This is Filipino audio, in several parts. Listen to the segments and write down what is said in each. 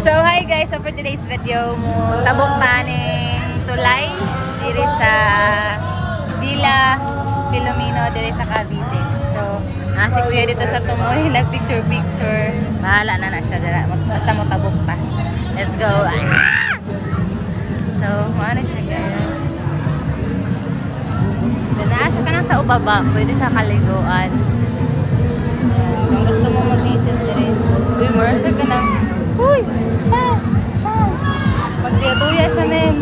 So hi guys, so for today's video mo tabok taning tulay diri sa Villa Filomeno diri sa Cavite. So si kuya dito sa tumoy nag picture. Bahala na siya dira. Basta mo tabok ta. Let's go. So maano siya guys. Nasa ka na sa ubaba, pwede sa kaliguan. Kung gusto mo mag-visit diri. Uy, marasa ka na. Uy! Magtiyatuya siya, men.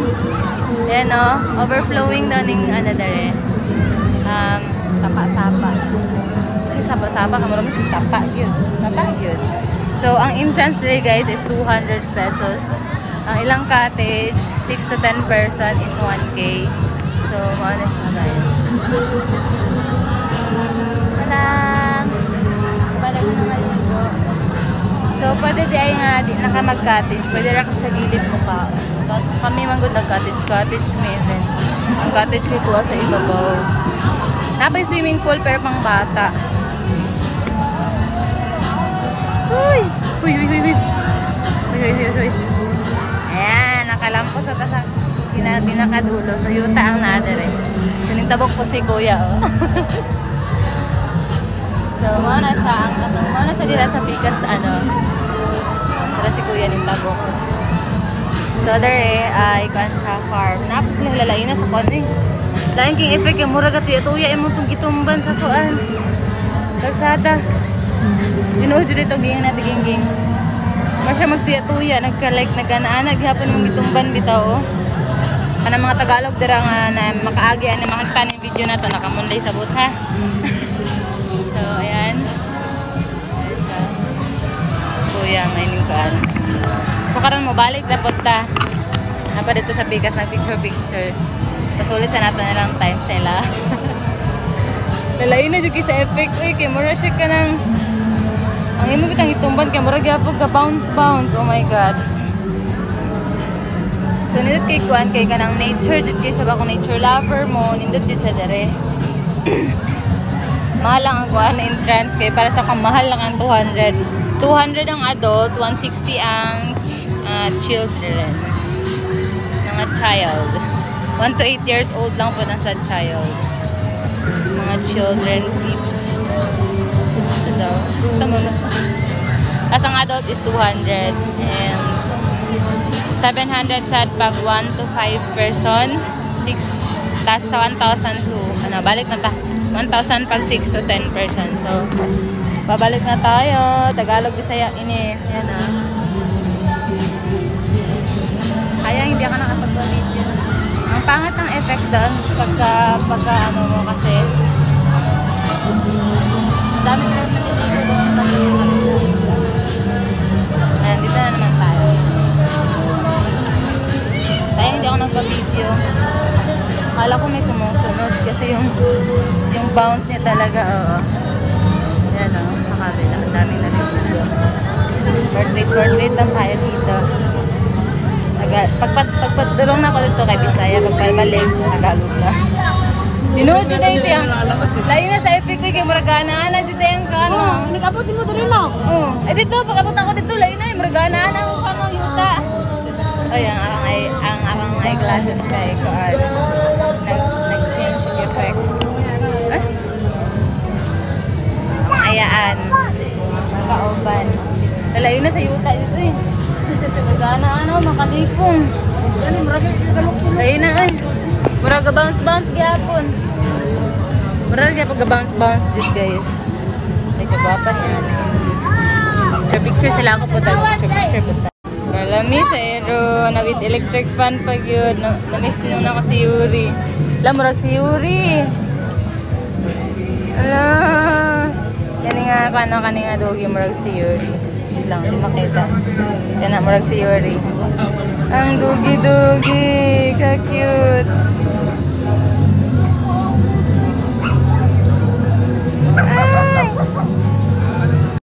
Yan, o. Overflowing daw ng ano dere. Sapa-sapa. Siya sapa-sapa. Kamarami siya sapa yun. Sapa yun. So, ang entrance dere, guys, is 200 pesos. Ang ilang cottage, 6 to 10 person is 1K. So, maano siya, guys. Talang! Balik na nga dito. So, pwede di ay nga, di na ka mag-cottage. Pwede rin sa gilid mo ka. Kami manggod nag-cottage. Cottage meron. Ang cottage ko kuha sa ibabaw. Napay swimming pool pero pang bata. Uy! Uy, uy, uy, uy. Uy, uy, uy, uy. Ayan, nakalampos at sa pinakadulo. So, yuta ang nader eh. So, tabok po si kuya, oh. So, mana siya dila sa pikas, ano. Para si kuya ng tabok. So, there ikuan siya farm. Napos sila lalain na sa kuan eh. Lain king effect yung mura gatuya-tuya yung mong gitumban sa kuan. Kalsada. Dinuod dito giyang natiging-ging. Masya magtuya-tuya, nagka-like, nagana-anag, hapon mong gitumban bitaw, oh. Kanang mga Tagalog dira nga na makaagi ani makita ning video na to nakamunlay sa but ha. So ayan. Kuya may ning so karon mo balik dapat ta. Napa dito sa pikas nag picture. Pasulit sa nato na lang time sila. Lalain na jud sa effect oy kay mura siya kanang ang imo bitang itumban kay mura gyapon ka bounce. Oh my god. So, nindot kay kuan kay kanang nature, dito kay siya ba kung nature lover mo, nindot dito siya dere. Mahal lang ang kuan entrance kay para sa kang mahal lang ang 200. 200 ang adult, 160 ang children. Mga child. 1 to 8 years old lang po ng sa child. Mga children peeps. So daw. Gusto mo na. Tapos ang adult is 200 and 700 sad pag 1 to 5 person, 6 tas sa 1,000 to ano, balik na ta 1,000 pag 6 to 10 person. So babalik na tayo. Tagalog Bisaya ini. Yan ah. Kaya hindi ka nakapag-video. Ang pangat ng effect doon pagka ano mo kasi dami na rin doon. Ayan, dito na naman tayo. Kaya hindi ako nagpa-video. Akala ko may sumusunod kasi yung bounce niya talaga, oo. Yan o, sa kabila. Ang daming nalito. Portrait lang tayo dito. Pagpadulong na ako dito kay Bisaya, pagpabalik, Tagalog na. Dinood yun na ito yung lain na sa epic ko kay Maragana na dito yung kano. Nag-abutin mo ito rin no? Oo. Eh dito, pag-abot ako dito, lain na yung Maragana na ako kanong yuta. Ay, ang arang eyeglasses kay ko nag-change effect. Ayaan. Makauban. Lain na sa yuta dito eh. Maragana ano, makalipong. Lain na ay. Muraga bounce gyapon. Muraga pag-bounce dito guys. Ay kagwapa yan. Picture sila ako po tayo. Picture po tayo. Malami sa aero. Na with electric fan pag yun. Na-miss din na ako si Yuri. Alam murag si Yuri. Ala. Kani nga dogi murag si Yuri. Lang, di makita. Yan na murag si Yuri. Ang dugi-dugi. Ka-cute. Ay!